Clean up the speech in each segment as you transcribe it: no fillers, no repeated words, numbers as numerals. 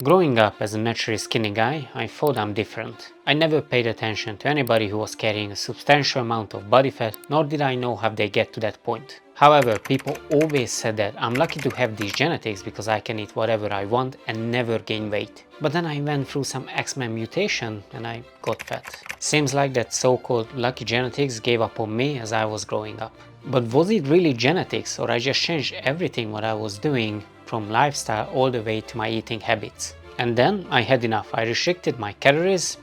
Growing up as a naturally skinny guy, I thought I'm different. I never paid attention to anybody who was carrying a substantial amount of body fat, nor did I know how they get to that point. However, people always said that I'm lucky to have these genetics because I can eat whatever I want and never gain weight. But then I went through some X-Men mutation and I got fat. Seems like that so-called lucky genetics gave up on me as I was growing up. But was it really genetics, or I just changed everything what I was doing from lifestyle all the way to my eating habits? And then I had enough. I restricted my calories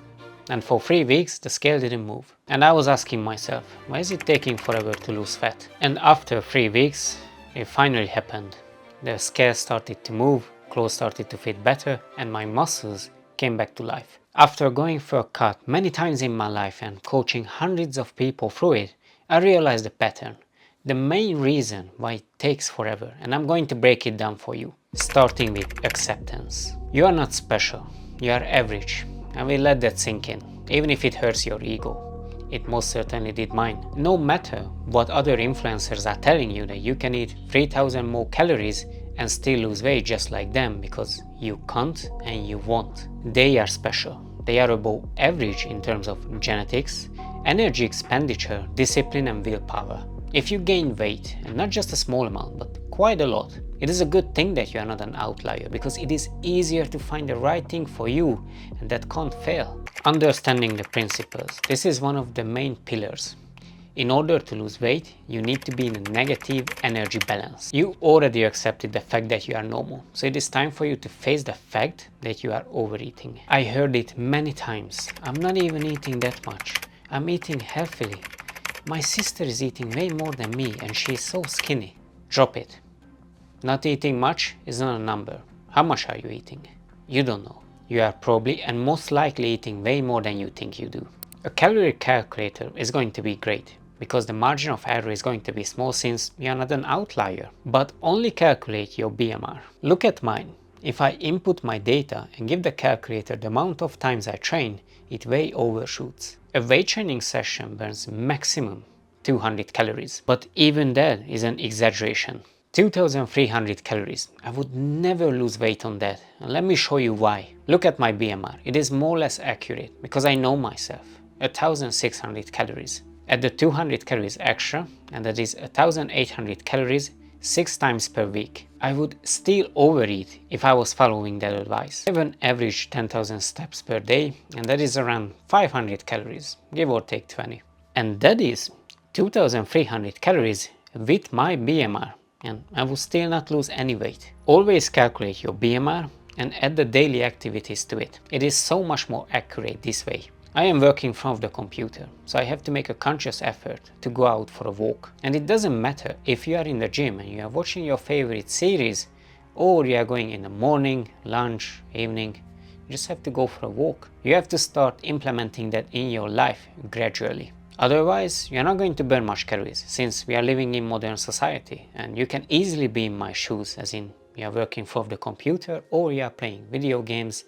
and for 3 weeks the scale didn't move. And I was asking myself, why is it taking forever to lose fat? And after 3 weeks it finally happened. The scale started to move, clothes started to fit better, and my muscles came back to life. After going for a cut many times in my life and coaching hundreds of people through it, I realized the pattern. The main reason why it takes forever, and I'm going to break it down for you. Starting with acceptance. You are not special, you are average. I will let that sink in, even if it hurts your ego. It most certainly did mine. No matter what other influencers are telling you that you can eat 3000 more calories and still lose weight just like them, because you can't and you won't. They are special. They are above average in terms of genetics, energy expenditure, discipline and willpower. If you gain weight, and not just a small amount, but quite a lot, it is a good thing that you are not an outlier, because it is easier to find the right thing for you, and that can't fail. Understanding the principles. This is one of the main pillars. In order to lose weight, you need to be in a negative energy balance. You already accepted the fact that you are normal, so it is time for you to face the fact that you are overeating. I heard it many times. I'm not even eating that much. I'm eating healthily. My sister is eating way more than me and she is so skinny. Drop it. Not eating much is not a number. How much are you eating? You don't know. You are probably and most likely eating way more than you think you do. A calorie calculator is going to be great because the margin of error is going to be small since you are not an outlier. But only calculate your BMR. Look at mine. If I input my data and give the calculator the amount of times I train, it way overshoots. A weight training session burns maximum 200 calories, but even that is an exaggeration. 2300 calories. I would never lose weight on that, and let me show you why. Look at my BMR. It is more or less accurate because I know myself. 1600 calories. Add the 200 calories extra, and that is 1800 calories 6 times per week. I would still overeat if I was following that advice. I have an average 10,000 steps per day, and that is around 500 calories, give or take 20. And that is 2300 calories with my BMR, and I will still not lose any weight. Always calculate your BMR and add the daily activities to it. It is so much more accurate this way. I am working in front of the computer, so I have to make a conscious effort to go out for a walk. And it doesn't matter if you are in the gym and you are watching your favorite series, or you are going in the morning, lunch, evening. You just have to go for a walk. You have to start implementing that in your life gradually. Otherwise, you are not going to burn much calories, since we are living in modern society, and you can easily be in my shoes, as in you are working in front of the computer, or you are playing video games,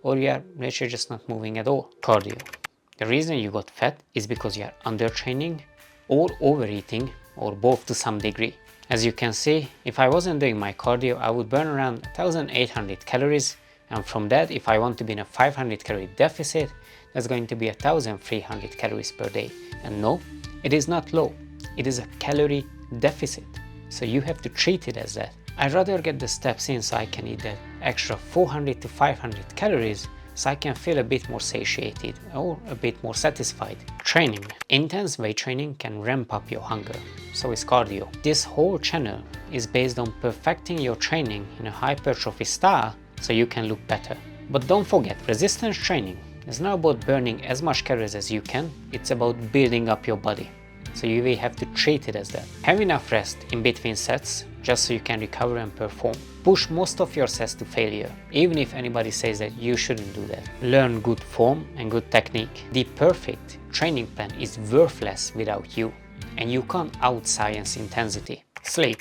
or you are literally just not moving at all. Cardio. The reason you got fat is because you are undertraining or overeating, or both to some degree. As you can see, if I wasn't doing my cardio, I would burn around 1800 calories, and from that, if I want to be in a 500 calorie deficit, that's going to be 1300 calories per day. And no, it is not low, it is a calorie deficit, so you have to treat it as that. I'd rather get the steps in so I can eat that extra 400 to 500 calories so I can feel a bit more satiated or a bit more satisfied. Training. Intense weight training can ramp up your hunger, so is cardio. This whole channel is based on perfecting your training in a hypertrophy style so you can look better. But don't forget, resistance training is not about burning as much calories as you can, it's about building up your body. So you will have to treat it as that. Have enough rest in between sets just so you can recover and perform. Push most of your sets to failure, even if anybody says that you shouldn't do that. Learn good form and good technique. The perfect training plan is worthless without you, and you can't out-science intensity. Sleep.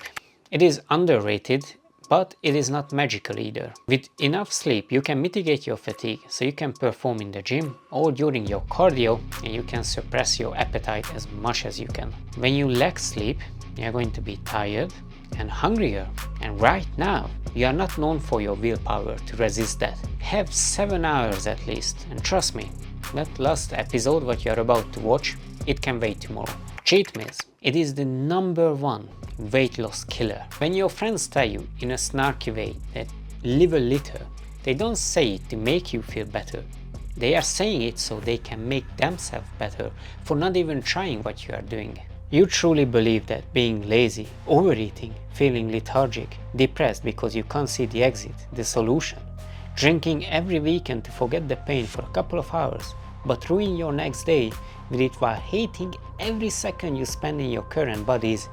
It is underrated, but it is not magical either. With enough sleep, you can mitigate your fatigue, so you can perform in the gym or during your cardio, and you can suppress your appetite as much as you can. When you lack sleep, you're going to be tired and hungrier. And right now, you are not known for your willpower to resist that. Have 7 hours at least, and trust me, that last episode what you are about to watch, it can wait tomorrow. Cheat meals. It is the #1 weight loss killer. When your friends tell you in a snarky way that live a little, they don't say it to make you feel better. They are saying it so they can make themselves better for not even trying what you are doing. You truly believe that being lazy, overeating, feeling lethargic, depressed because you can't see the exit, the solution, drinking every weekend to forget the pain for a couple of hours, but ruin your next day with it while hating every second you spend in your current body is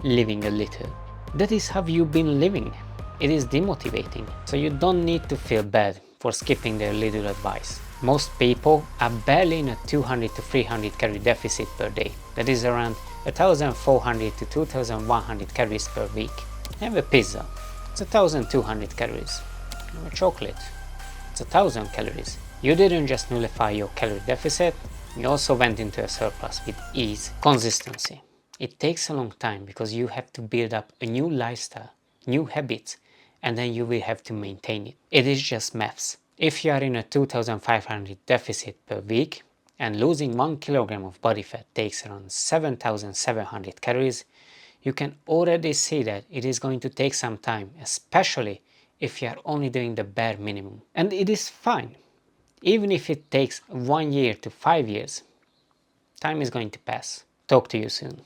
living a little. That is how you've been living. It is demotivating, so you don't need to feel bad for skipping their little advice. Most people are barely in a 200 to 300 calorie deficit per day. That is around 1,400 to 2,100 calories per week. Have a pizza, it's 1,200 calories. Have a chocolate, it's 1,000 calories. You didn't just nullify your calorie deficit, you also went into a surplus with ease. Consistency. It takes a long time because you have to build up a new lifestyle, new habits, and then you will have to maintain it. It is just maths. If you are in a 2,500 deficit per week and losing 1 kilogram of body fat takes around 7,700 calories, you can already see that it is going to take some time, especially if you are only doing the bare minimum. And it is fine. Even if it takes 1 year to 5 years, time is going to pass. Talk to you soon.